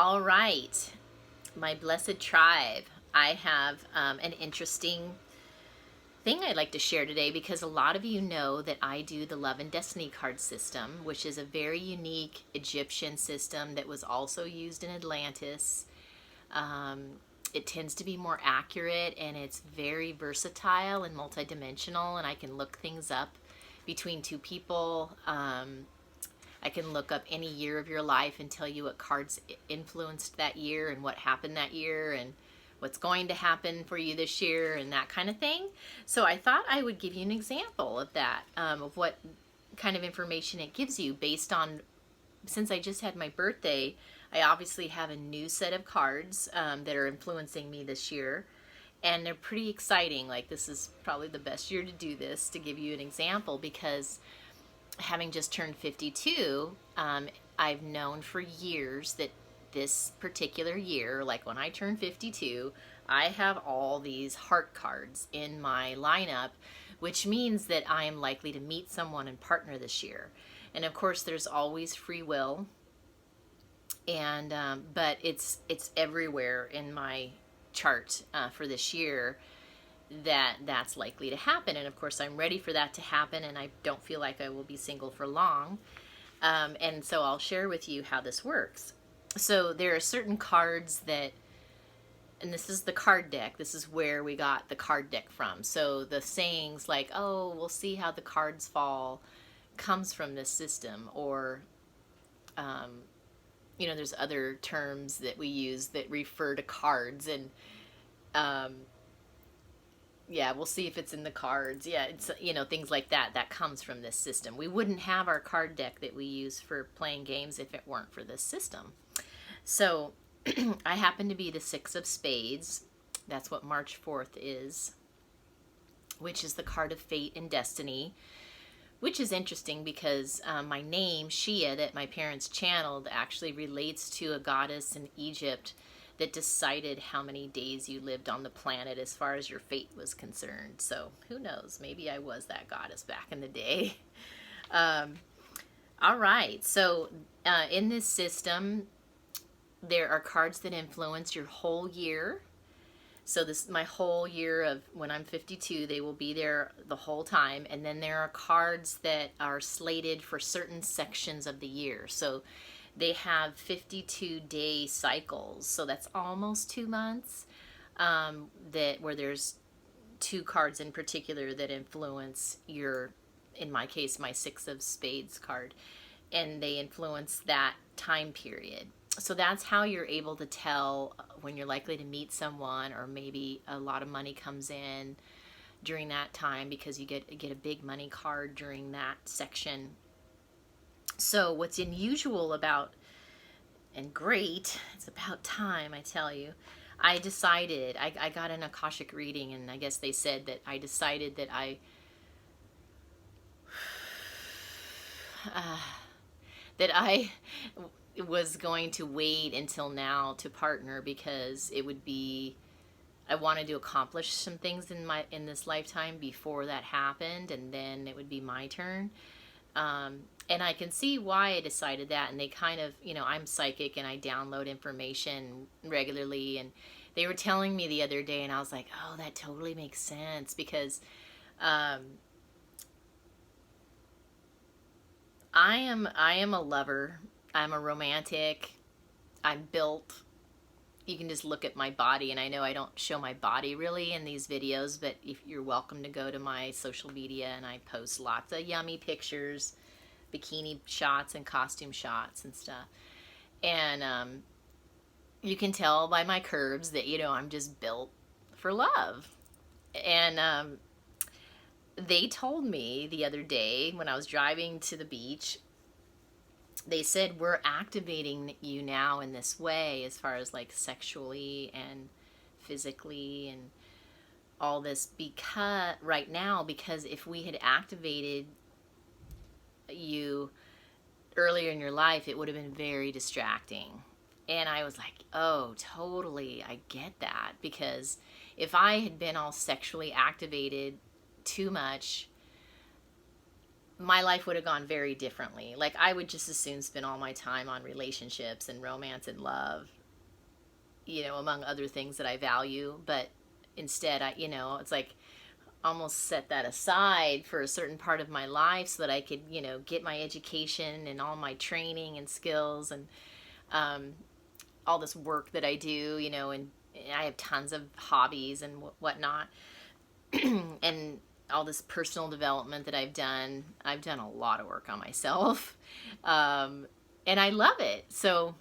All right, my blessed tribe. I have an interesting thing I'd like to share today because a lot of you know that I do the Love and Destiny card system, which is a very unique Egyptian system that was also used in Atlantis. It tends to be more accurate and it's very versatile and multidimensional, and I can look things up between two people. I can look up any year of your life and tell you what cards influenced that year and what happened that year and what's going to happen for you this year and that kind of thing. So I thought I would give you an example of that, of what kind of information it gives you based on, since I just had my birthday, I obviously have a new set of cards that are influencing me this year. And they're pretty exciting. Like, this is probably the best year to do this, to give you an example, because having just turned 52, I've known for years that this particular year, like when I turn 52, I have all these heart cards in my lineup, which means that I am likely to meet someone and partner this year. And of course, there's always free will, and but it's everywhere in my chart for this year that's likely to happen. And of course, I'm ready for that to happen, and I don't feel like I will be single for long. And so I'll share with you how this works. So there are certain cards that, and this is the card deck. This is where we got the card deck from. So the sayings like, oh, we'll see how the cards fall, comes from this system. Or, there's other terms that we use that refer to cards, and yeah, we'll see if it's in the cards. Yeah, it's, things like that. That comes from this system. We wouldn't have our card deck that we use for playing games if it weren't for this system. So I happen to be the Six of Spades. That's what March 4th is, which is the card of fate and destiny, which is interesting because my name, Sheea, that my parents channeled, actually relates to a goddess in Egypt that decided how many days you lived on the planet as far as your fate was concerned. So who knows? Maybe I was that goddess back in the day. All right. So in this system, there are cards that influence your whole year. So this, my whole year of when I'm 52, they will be there the whole time. And then there are cards that are slated for certain sections of the year. So they have 52-day cycles, so that's almost 2 months, where there's two cards in particular that influence your, in my case, my Six of Spades card, and they influence that time period. So that's how you're able to tell when you're likely to meet someone, or maybe a lot of money comes in during that time, because you get a big money card during that section. So what's unusual about, and great, it's about time, I tell you, I decided, I got an Akashic reading, and I guess they said that I decided that I was going to wait until now to partner, because it would be, I wanted to accomplish some things in this lifetime before that happened, and then it would be my turn. And I can see why I decided that. And they kind of, I'm psychic and I download information regularly. And they were telling me the other day, and I was like, oh, that totally makes sense, because I am a lover. I'm a romantic. I'm built. You can just look at my body, and I know I don't show my body really in these videos, but if you're welcome to go to my social media, and I post lots of yummy pictures, bikini shots and costume shots and stuff. And you can tell by my curves that, I'm just built for love. And they told me the other day when I was driving to the beach, they said, we're activating you now in this way, as far as like sexually and physically and all this, because right now, because if we had activated you earlier in your life, it would have been very distracting. And I was like, oh, totally, I get that, because if I had been all sexually activated too much my life would have gone very differently. Like, I would just as soon spend all my time on relationships and romance and love, you know, among other things that I value. But instead, I, you know, it's like almost set that aside for a certain part of my life so that I could, you know, get my education and all my training and skills and all this work that I do, you know, and I have tons of hobbies and whatnot. And all this personal development that I've done a lot of work on myself. And I love it. So,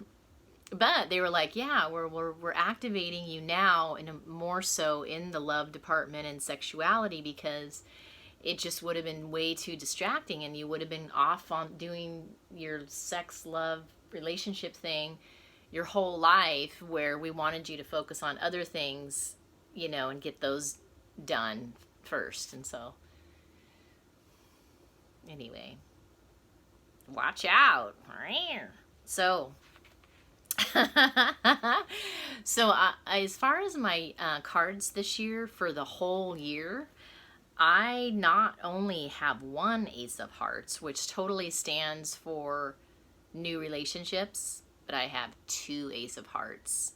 but they were like, yeah, we're activating you now, and more so in the love department and sexuality, because it just would have been way too distracting, and you would have been off on doing your sex, love, relationship thing your whole life, where we wanted you to focus on other things, you know, and get those done first. And so, anyway, watch out. So, so as far as my cards this year for the whole year, I not only have one Ace of Hearts, which totally stands for new relationships, but I have two Ace of Hearts.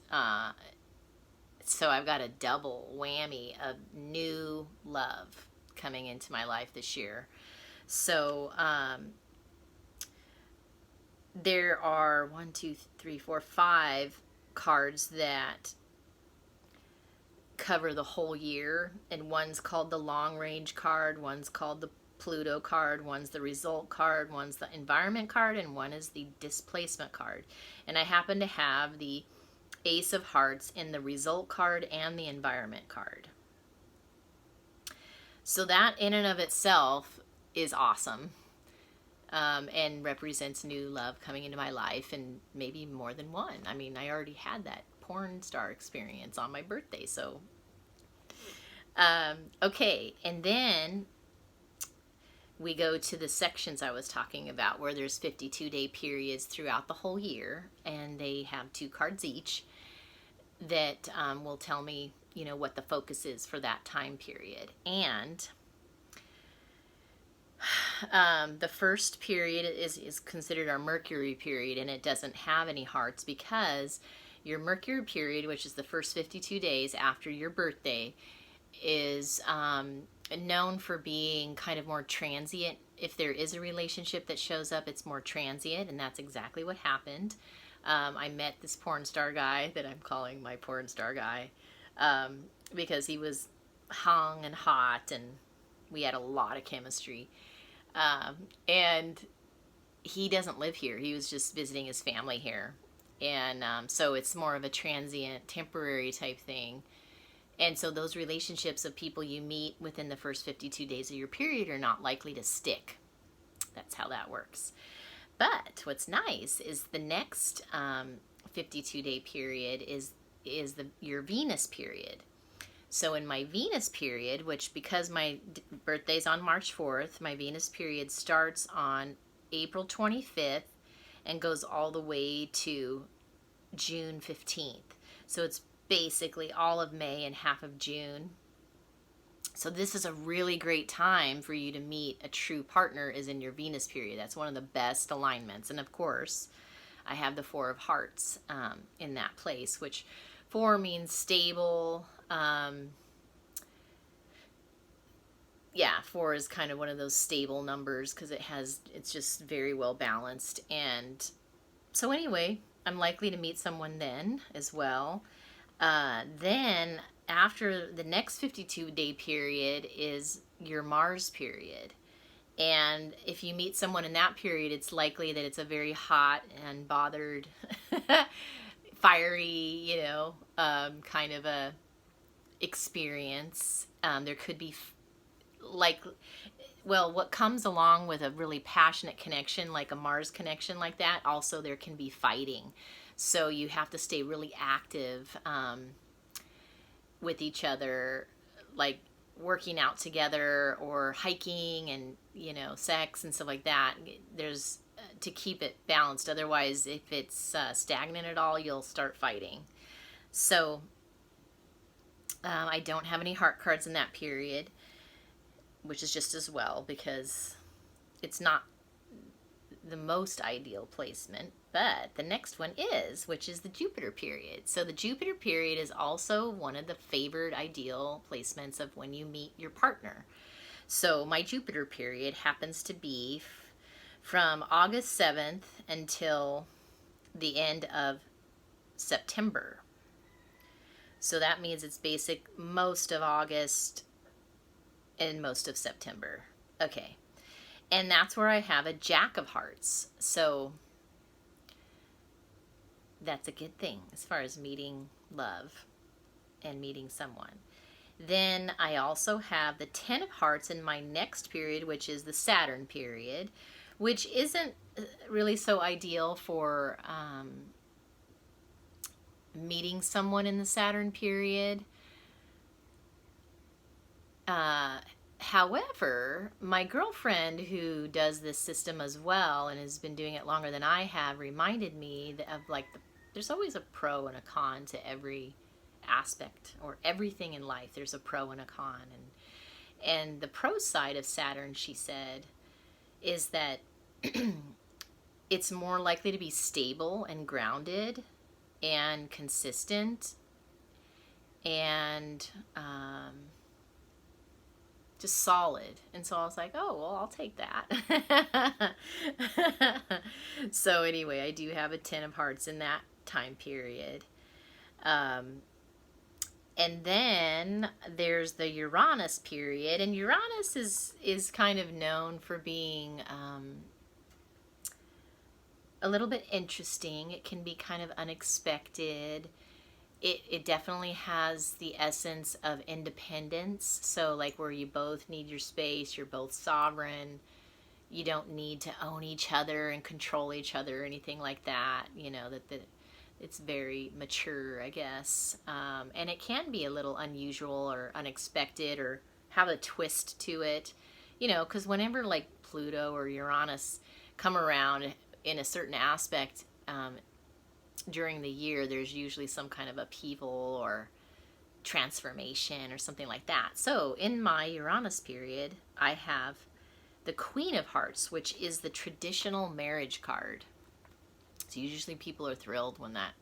So I've got a double whammy of new love coming into my life this year. So there are 1, 2, 3, 4, 5 cards that cover the whole year, and one's called the long range card, one's called the Pluto card, one's the result card, one's the environment card, and one is the displacement card. And I happen to have the Ace of Hearts in the result card and the environment card. So that in and of itself is awesome, and represents new love coming into my life, and maybe more than one. I mean, I already had that porn star experience on my birthday. So, okay. And then we go to the sections I was talking about, where there's 52-day periods throughout the whole year, and they have 2 cards each that will tell me, you know, what the focus is for that time period. And the first period is considered our Mercury period, and it doesn't have any hearts, because your Mercury period, which is the first 52 days after your birthday, is known for being kind of more transient. If there is a relationship that shows up, it's more transient, and that's exactly what happened. I met this porn star guy that I'm calling my porn star guy, because he was hung and hot, and we had a lot of chemistry. And he doesn't live here. He was just visiting his family here. And so it's more of a transient, temporary type thing. And so those relationships of people you meet within the first 52 days of your period are not likely to stick. That's how that works. But what's nice is the next 52-day period is your Venus period. So in my Venus period, which, because my birthday's on March 4th, my Venus period starts on April 25th and goes all the way to June 15th. So it's basically all of May and half of June. So this is a really great time for you to meet a true partner, is in your Venus period. That's one of the best alignments. And of course, I have the 4 of Hearts in that place, which 4 means stable. 4 is kind of one of those stable numbers, because it's just very well balanced. And so anyway, I'm likely to meet someone then as well. Then after the next 52-day period is your Mars period. And if you meet someone in that period, it's likely that it's a very hot and bothered, fiery, kind of a experience. There could be what comes along with a really passionate connection, like a Mars connection like that, also there can be fighting. So you have to stay really active with each other, like working out together or hiking and, sex and stuff like that. There's to keep it balanced. Otherwise, if it's stagnant at all, you'll start fighting. So I don't have any heart cards in that period, which is just as well, because it's not the most ideal placement, but the next one is, which is the Jupiter period. So the Jupiter period is also one of the favored ideal placements of when you meet your partner. So my Jupiter period happens to be from August 7th until the end of September. So that means it's most of August and most of September. Okay. And that's where I have a Jack of Hearts. So that's a good thing as far as meeting love and meeting someone. Then I also have the 10 of Hearts in my next period, which is the Saturn period, which isn't really so ideal for meeting someone in the Saturn period. However, my girlfriend who does this system as well and has been doing it longer than I have reminded me of there's always a pro and a con to every aspect, or everything in life. There's a pro and a con, and the pro side of Saturn, she said, is that it's more likely to be stable and grounded and consistent and just solid. And so I was like, oh, well, I'll take that. So anyway, I do have a 10 of Hearts in that time period. And then there's the Uranus period, and Uranus is kind of known for being a little bit interesting. It can be kind of unexpected. It definitely has the essence of independence. So like where you both need your space, you're both sovereign. You don't need to own each other and control each other or anything like that. You know, it's very mature, I guess. And it can be a little unusual or unexpected or have a twist to it. You know, because whenever like Pluto or Uranus come around in a certain aspect, during the year, there's usually some kind of upheaval or transformation or something like that. So in my Uranus period, I have the Queen of Hearts, which is the traditional marriage card. So usually people are thrilled when that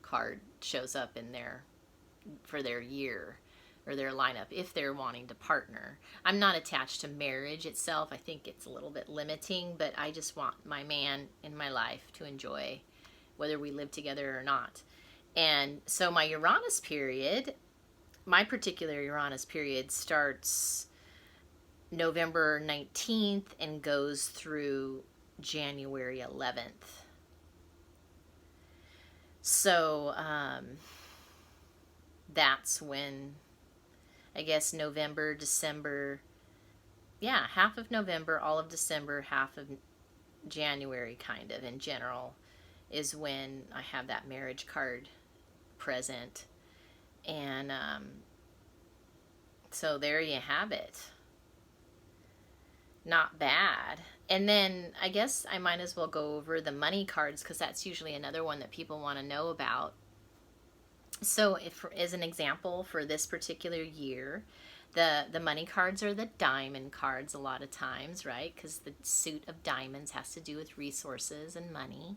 card shows up for their year or their lineup if they're wanting to partner. I'm not attached to marriage itself. I think it's a little bit limiting, but I just want my man in my life to enjoy whether we live together or not. And so my Uranus period, my particular Uranus period starts November 19th and goes through January 11th. So that's when, I guess, November, December, half of November, all of December, half of January kind of in general is when I have that marriage card present. And so there you have it. Not bad. And then I guess I might as well go over the money cards, because that's usually another one that people want to know about. So if, as an example, for this particular year, the money cards are the diamond cards a lot of times, right? Because the suit of diamonds has to do with resources and money.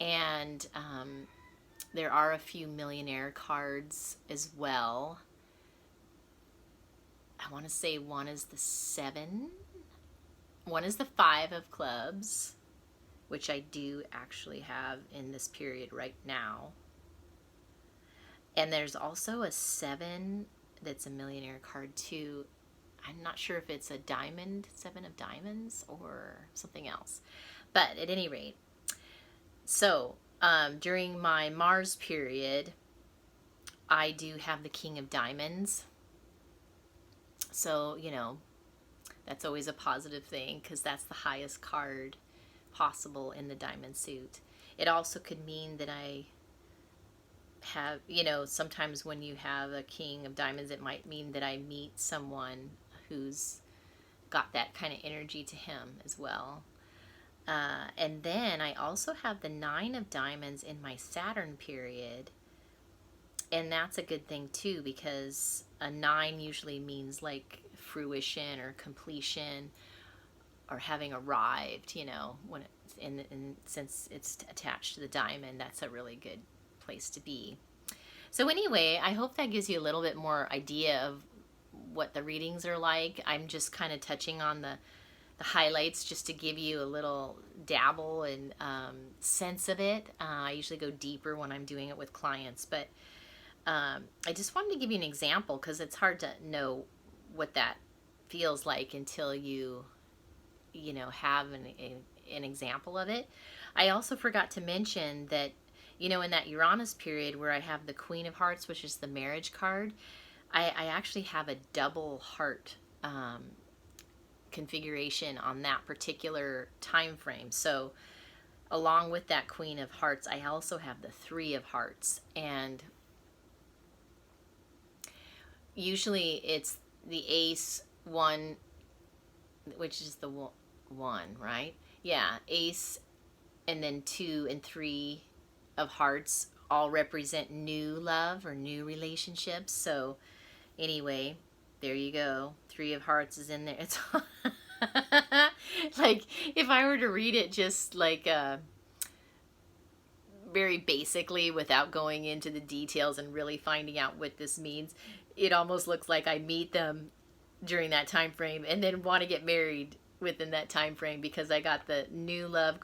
And there are a few millionaire cards as well. I want to say one is the 7. One is the 5 of clubs, which I do actually have in this period right now. And there's also a 7 that's a millionaire card too. I'm not sure if it's a diamond, 7 of diamonds, or something else. But at any rate, so during my Mars period, I do have the King of Diamonds. So, you know, that's always a positive thing, because that's the highest card possible in the diamond suit. It also could mean that I have, you know, sometimes when you have a King of Diamonds, it might mean that I meet someone who's got that kind of energy to him as well. And then I also have the 9 of Diamonds in my Saturn period. And that's a good thing too, because a 9 usually means like fruition or completion, or having arrived, you know, when it's in since it's attached to the diamond, that's a really good place to be. So anyway, I hope that gives you a little bit more idea of what the readings are like. I'm just kind of touching on the highlights just to give you a little dabble and sense of it. I usually go deeper when I'm doing it with clients, but I just wanted to give you an example because it's hard to know what that feels like until you know, have an example of it. I also forgot to mention that, you know, in that Uranus period where I have the Queen of Hearts, which is the marriage card, I actually have a double heart configuration on that particular time frame. So along with that Queen of Hearts, I also have the Three of Hearts, and usually it's the Ace one, which is the one, right? Yeah, Ace, and then 2 and 3 of Hearts all represent new love or new relationships. So anyway, there you go. 3 of Hearts is in there. It's like, if I were to read it just like very basically without going into the details and really finding out what this means, it almost looks like I meet them during that time frame and then want to get married within that time frame, because I got the new love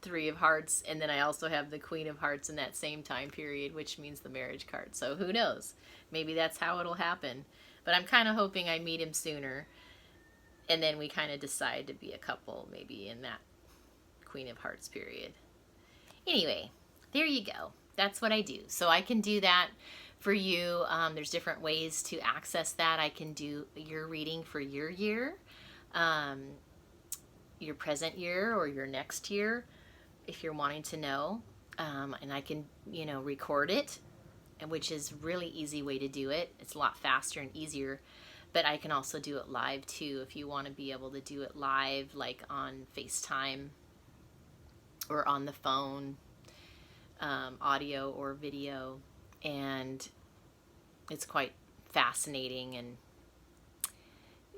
3 of Hearts, and then I also have the Queen of Hearts in that same time period, which means the marriage card. So who knows? Maybe that's how it'll happen. But I'm kind of hoping I meet him sooner, and then we kind of decide to be a couple maybe in that Queen of Hearts period. Anyway, there you go. That's what I do. So I can do that for you. There's different ways to access that. I can do your reading for your year, your present year, or your next year, if you're wanting to know. And I can, you know, record it, which is a really easy way to do it. It's a lot faster and easier. But I can also do it live too, if you want to be able to do it live, like on FaceTime or on the phone, audio or video. And it's quite fascinating, and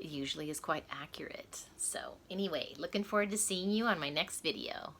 usually is quite accurate. So anyway, looking forward to seeing you on my next video.